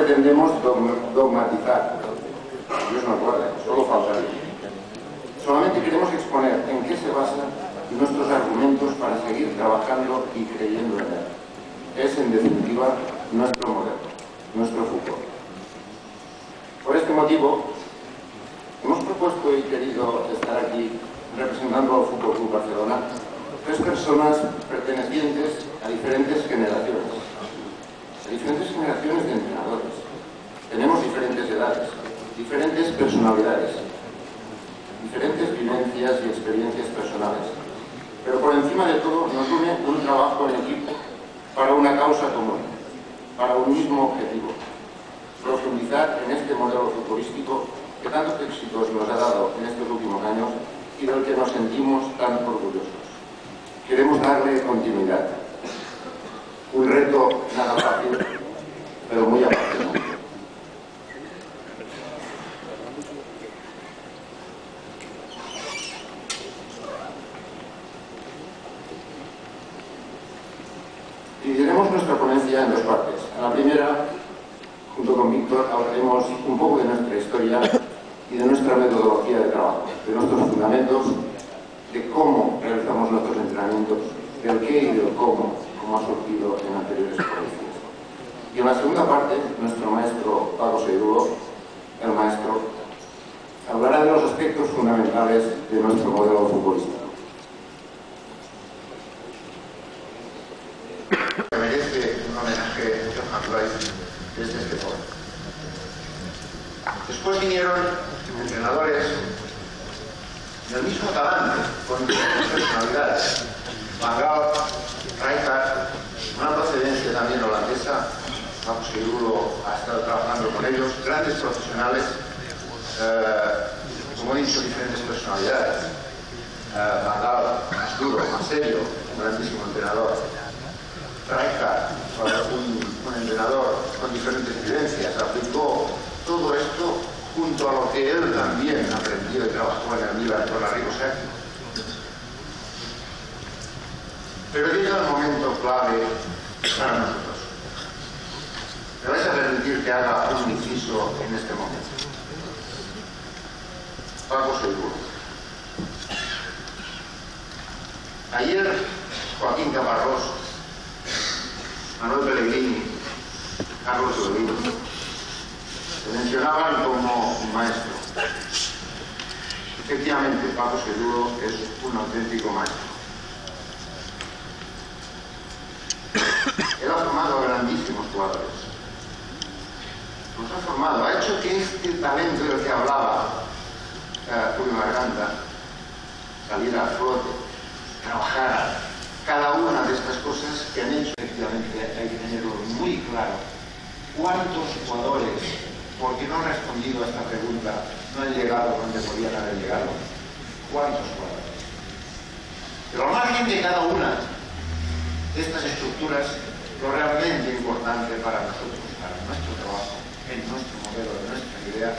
pretendemos dogmatizar. Dios nos guarde, solo faltaría. Solamente queremos exponer en qué se basan nuestros argumentos para seguir trabajando y creyendo en él. Es, en definitiva, nuestro modelo, nuestro Foucault. Por este motivo, hemos propuesto y querido estar aquí representando al Fútbol Club Barcelona 3 personas pertenecientes a diferentes generaciones de entrenadores. Tenemos diferentes edades, diferentes personalidades, diferentes vivencias y experiencias personales, pero por encima de todo nos une un trabajo en equipo para una causa común, para un mismo objetivo: profundizar en este modelo futbolístico que tantos éxitos nos ha dado en estos últimos años y del que nos sentimos tan orgullosos. Queremos darle continuidad. Un reto nada fácil, pero muy apasionante. Dividiremos nuestra ponencia en 2 partes. En la primera, junto con Víctor, hablaremos un poco de nuestra historia y de nuestra metodología de trabajo, de nuestros fundamentos, de cómo realizamos nuestros entrenamientos, del qué y del cómo, como ha surgido en anteriores ponencias. Y en la segunda parte, nuestro maestro Paco Seirulo, el maestro, hablará de los aspectos fundamentales de nuestro modelo futbolístico. Merece un homenaje a Johan Cruyff desde este foro. Después vinieron entrenadores del mismo talante, con diferentes personalidades. Van Gaal, Rijkaard, una procedencia también holandesa. Paco Seirulo ha estado trabajando con ellos, grandes profesionales, como he dicho, diferentes personalidades. Van Gaal, más duro, más serio, un grandísimo entrenador. Rijkaard, un entrenador con diferentes vivencias, aplicó todo esto junto a lo que él también aprendió y trabajó en el Milan con la Ribosec. Pero llega el momento clave para nosotros. Me vais a permitir que haga un inciso en este momento. Paco Seirulo. Ayer, Joaquín Caparrós, Manuel Pellegrini, Carlos Olivo, se mencionaban como un maestro. Efectivamente, Paco Seirulo es un auténtico maestro. Él ha formado a grandísimos jugadores. Nos ha formado, ha hecho que este talento del que hablaba Julio Marganta saliera a flote, trabajara. Cada una de estas cosas que han hecho, efectivamente, hay que tenerlo muy claro. ¿Cuántos jugadores, porque no han respondido a esta pregunta, no han llegado donde podían haber llegado? ¿Cuántos jugadores? Pero al margen de cada una de estas estructuras, lo realmente importante para nosotros, para nuestro trabajo, en nuestro modelo, en nuestra idea,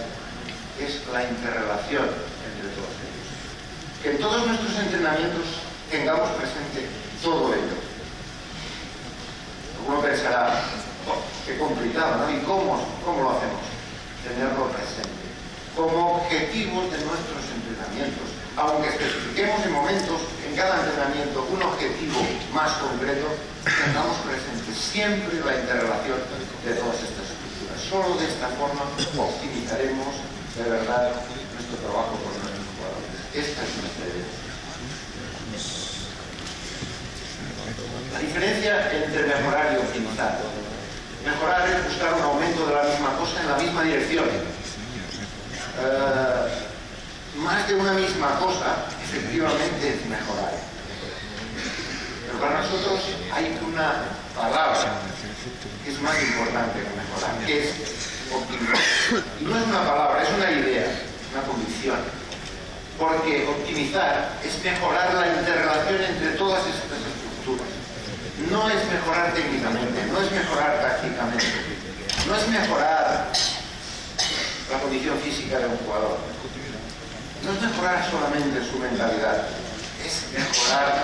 es la interrelación entre todos ellos. Que en todos nuestros entrenamientos tengamos presente todo ello. Uno pensará, oh, qué complicado, ¿no? ¿Y cómo lo hacemos? Tenerlo presente. Como objetivos de nuestros entrenamientos. Aunque especifiquemos en momentos, en cada entrenamiento, un objetivo más concreto, tengamos presente siempre la interrelación de todas estas estructuras. Solo de esta forma optimizaremos de verdad nuestro trabajo con nuestros jugadores. Esta es nuestra idea. La diferencia entre mejorar y optimizar. Mejorar es buscar un aumento de la misma cosa en la misma dirección. Más de una misma cosa, efectivamente, es mejorar. Pero para nosotros hay una palabra que es más importante que mejorar, que es optimizar. Y no es una palabra, es una idea, una convicción. Porque optimizar es mejorar la interrelación entre todas estas estructuras. No es mejorar técnicamente, no es mejorar tácticamente, no es mejorar la condición física de un jugador, no es mejorar solamente su mentalidad, es mejorar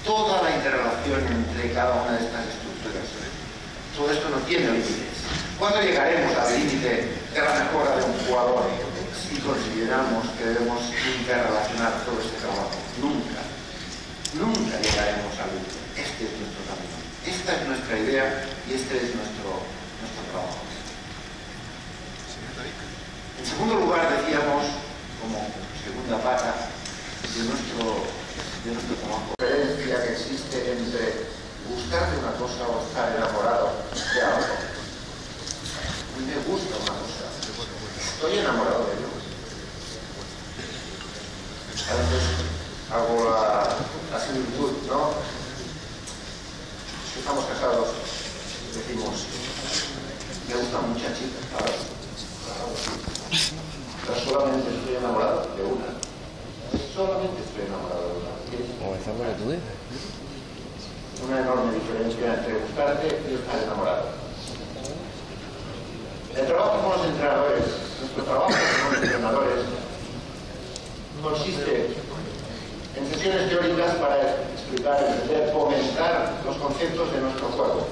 toda la interrelación entre cada una de estas estructuras. Todo esto no tiene límites. ¿Cuándo llegaremos al límite de la mejora de un jugador si consideramos que debemos interrelacionar todo este trabajo? Nunca. Nunca llegaremos al límite. Este es nuestro camino. Esta es nuestra idea y este es nuestro trabajo. En segundo lugar, decíamos, como segunda pata de nuestro trabajo, la diferencia que existe entre gustar de una cosa o estar enamorado de algo. A mí me gusta una cosa, estoy enamorado de ello. A veces hago la similitud, ¿no? Si estamos casados, decimos, me gusta mucha chica, ¿sabes? Pero solamente estoy enamorado de una. Solamente estoy enamorado de una. Una enorme diferencia entre gustarte y estar enamorado. El trabajo con los entrenadores, nuestro trabajo con los entrenadores, consiste en sesiones teóricas para explicar, entender, fomentar los conceptos de nuestro juego.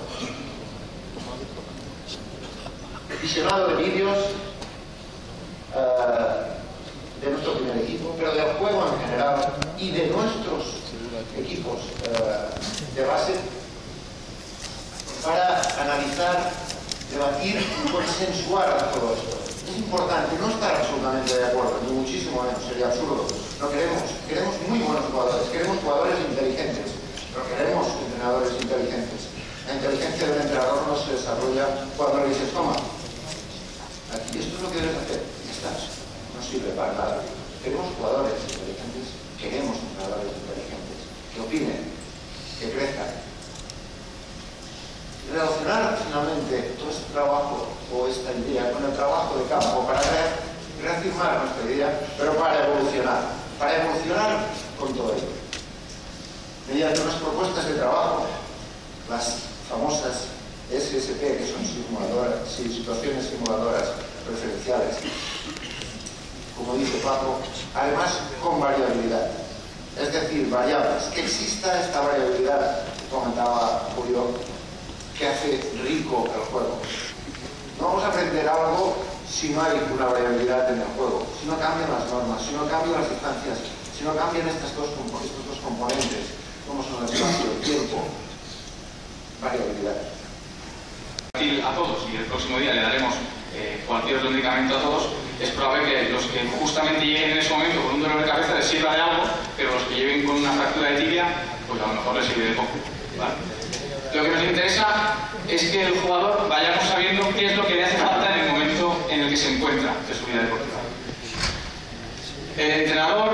Visionado de vídeos de nuestro primer equipo, pero del juego en general y de nuestros equipos de base, para analizar, debatir y consensuar todo esto. Es importante no estar absolutamente de acuerdo, ni muchísimo menos, sería absurdo. No queremos muy buenos jugadores, queremos jugadores inteligentes, pero queremos entrenadores inteligentes. La inteligencia del entrenador no se desarrolla cuando le dices, toma, aquí esto es lo que debes hacer, ya estás, no sirve para nada. Queremos jugadores inteligentes, queremos entrenadores inteligentes, que opinen, que crezcan. Relacionar finalmente todo este trabajo o esta idea con el trabajo de campo para reafirmar nuestra idea, pero para evolucionar con todo ello. Mediante unas propuestas de trabajo, las famosas SSP, que son situaciones simuladoras preferenciales, como dice Paco, además con variabilidad, es decir, variables, que exista esta variabilidad, comentaba Julio, que hace rico el juego. No vamos a aprender algo si no hay una variabilidad en el juego, si no cambian las normas, si no cambian las distancias, si no cambian estos dos componentes, como son el espacio, el tiempo, variabilidad. A todos, y el próximo día le daremos cualquier otro medicamento a todos, es probable que los que justamente lleguen en ese momento con un dolor de cabeza les sirva de algo, pero los que lleguen con una fractura de tibia, pues a lo mejor les sirve de poco, ¿vale? Lo que nos interesa es que el jugador vayamos sabiendo qué es lo que le hace falta en el momento en el que se encuentra de su vida deportiva. El entrenador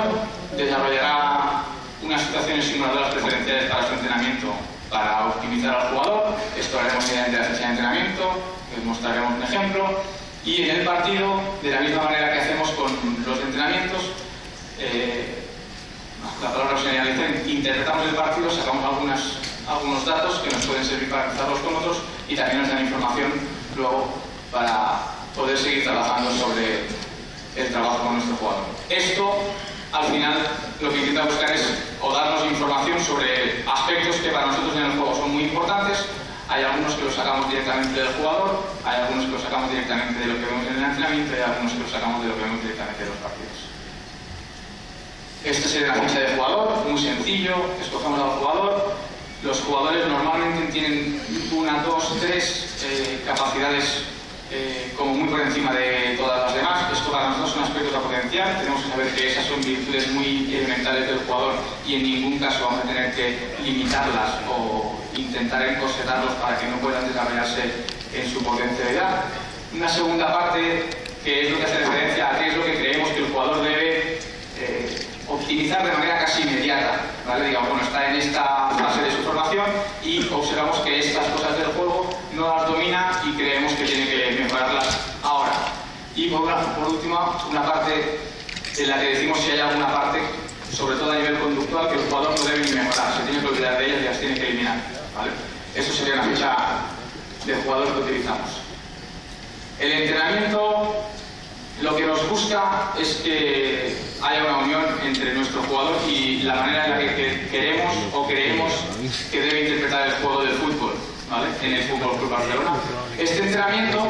desarrollará unas situaciones simuladoras preferenciales para su entrenamiento para optimizar al jugador. Esto haremos mediante la sesión de entrenamiento, les mostraremos un ejemplo, y en el partido, de la misma manera que hacemos con los entrenamientos, la palabra señaliza, interpretamos el partido, sacamos algunos datos que nos pueden servir para cruzarlos con otros y también nos dan información luego para poder seguir trabajando sobre el trabajo con nuestro jugador. Esto, al final, lo que intenta buscar es o darnos información sobre aspectos que para nosotros en el juego son muy importantes. Hay algunos que los sacamos directamente del jugador, hay algunos que los sacamos directamente de lo que vemos en el entrenamiento y hay algunos que los sacamos de lo que vemos directamente de los partidos. Esta sería la ficha de jugador, muy sencillo, escogemos al jugador. Los jugadores normalmente tienen 1, 2, 3 capacidades como muy por encima de todas las demás. Esto para nosotros son aspectos a potenciar. Tenemos que saber que esas son virtudes muy elementales del jugador y en ningún caso vamos a tener que limitarlas o intentar encorsetarlos para que no puedan desarrollarse en su potencialidad. Una segunda parte, que es lo que hace referencia a qué es lo que creemos que el jugador debe optimizar de manera casi inmediata, ¿vale? Digamos, bueno, está en esta fase de su formación y observamos que estas cosas del juego no las domina y creemos que tiene que mejorarlas ahora. Y por último, una parte en la que decimos si hay alguna parte, sobre todo a nivel conductual, que el jugador no debe ni mejorar, se tiene que olvidar de ellas y las tiene que eliminar, ¿vale? Eso sería la ficha de jugador que utilizamos. El entrenamiento, lo que nos busca es que haya una unión entre nuestro jugador y la manera en la que queremos o creemos que debe interpretar el juego del fútbol, ¿vale? ¿vale? En el Fútbol Club Barcelona. Este entrenamiento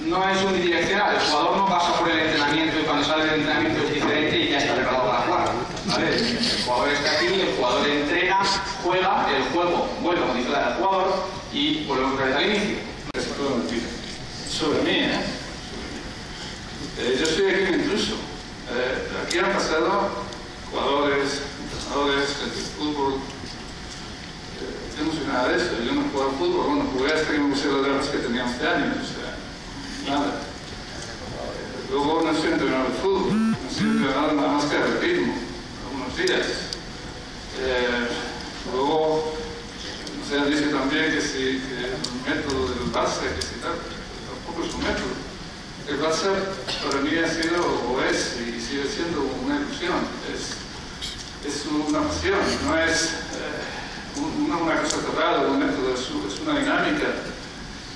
no es unidireccional, el jugador no pasa por el entrenamiento y cuando sale del entrenamiento es diferente y ya está preparado para jugar, ¿vale? El jugador está aquí, el jugador entrena, juega, el juego vuelve a modificar al jugador y volvemos otra vez al inicio. Es todo mentira. Sobre mí, yo soy aquí un intruso. Aquí han pasado jugadores, entrenadores, gente de fútbol. Yo no soy nada de eso, yo no juego al fútbol, bueno, jugué hasta que me puse las gafas que tenía 11 años, o sea, nada. Luego no soy entrenador de fútbol, no soy entrenador nada más que de ritmo, algunos días. Luego, no sé, dice también que si que el método del Barça, que si tal, tampoco es un método. El Barça para mí ha sido, o es, y sigue siendo una ilusión, es una pasión, no es una cosa cerrada, un método, es una dinámica.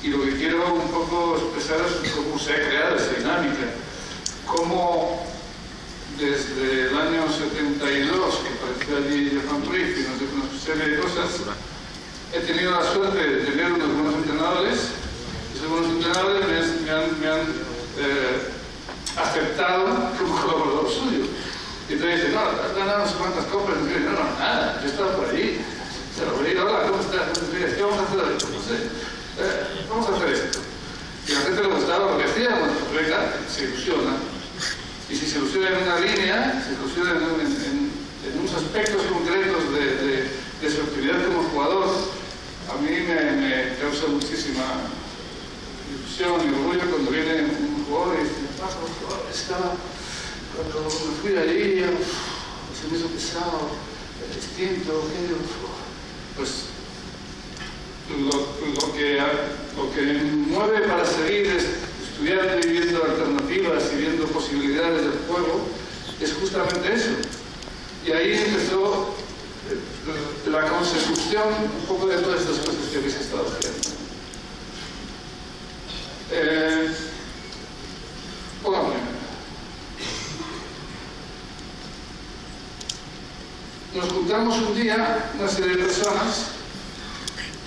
Y lo que quiero un poco expresar es cómo se ha creado esa dinámica, cómo desde el año 72, que apareció allí Johan Cruyff y nos dijo una serie de cosas, he tenido la suerte de tener unos buenos entrenadores. Esos buenos entrenadores me han aceptado como colaborador suyo. Y entonces dice, no, has ganado no sé cuántas copas. Y yo, no, nada, yo he estado por allí. Se lo veía, hola, ¿cómo estás? ¿Qué vamos a hacer esto? No sé. Vamos a hacer esto. Y a la gente le gustaba lo que hacíamos, venga, se ilusiona. Y si se ilusiona en una línea, se ilusiona en unos aspectos concretos de su actividad como jugador, a mí me causa muchísima ilusión y orgullo cuando viene un jugador y dice, cuando me fui de allí, se me hizo pesado, distinto, aquello. Pues lo que me mueve para seguir estudiando y viendo alternativas y viendo posibilidades del juego es justamente eso. Y ahí empezó la consecución un poco de todas estas cosas que habéis estado haciendo. Póngame. Nos juntamos un día, una serie de personas,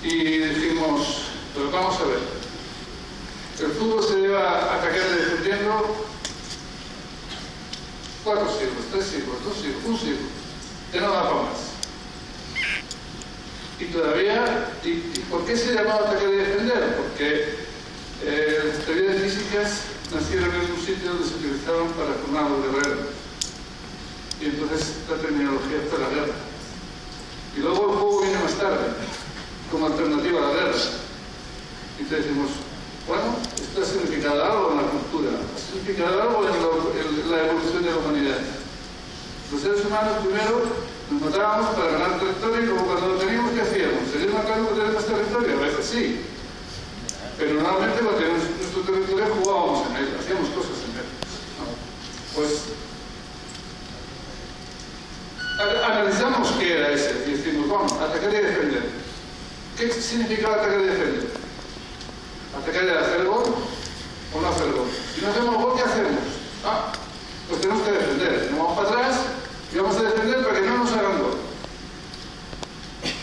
y dijimos, pero vamos a ver, el fútbol se lleva atacando y defendiendo 4 siglos, 3 siglos, 2 siglos, 1 siglo, que no da para más. Y todavía, ¿y por qué se llamaba atacar y defender? Porque las teorías físicas nacieron en un sitio donde se utilizaban para formar los guerreros. Y entonces la terminología fue la guerra. Y luego el juego viene más tarde, como alternativa a la guerra. Y entonces decimos, bueno, esto ha significado algo en la cultura, ha significado algo en la evolución de la humanidad. Los seres humanos primero nos matábamos para ganar territorio y luego cuando lo teníamos, ¿qué hacíamos? ¿Seguir matando para tener más territorio? A veces sí. Pero normalmente cuando teníamos nuestro territorio jugábamos en él, hacíamos cosas en él. ¿No? Pues analizamos qué era ese y decimos, vamos, atacar y defender. ¿Qué significa atacar y defender? ¿Atacar y hacer gol o no hacer gol? Si no hacemos gol, ¿qué hacemos? Pues tenemos que defender. Nos vamos para atrás y vamos a defender para que no nos hagan gol.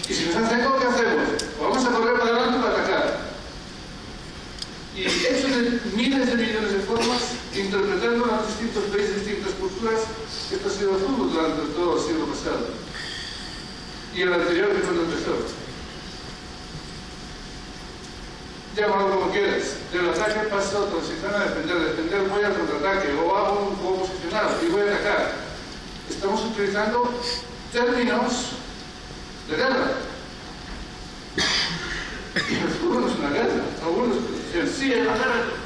Y si nos hacen gol, ¿qué hacemos? Pues vamos a correr para adelante para atacar. Y eso de miles de millones de formas, interpretando en distintos países, distintas culturas, esto ha sido el fútbol durante todo el siglo pasado. Y el anterior que cuando empezó. Llámalo como quieras. Del ataque paso a transición a defender voy al contraataque, o hago un juego posicionado y voy a atacar. Estamos utilizando términos de guerra. El fútbol no es una guerra. Algunos dicen, sí, el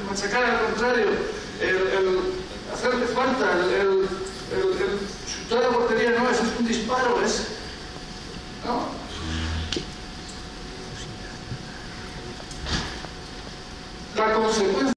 machacar al contrario, el hacerle falta, el chutar a portería, no, eso es un disparo, no. La consecuencia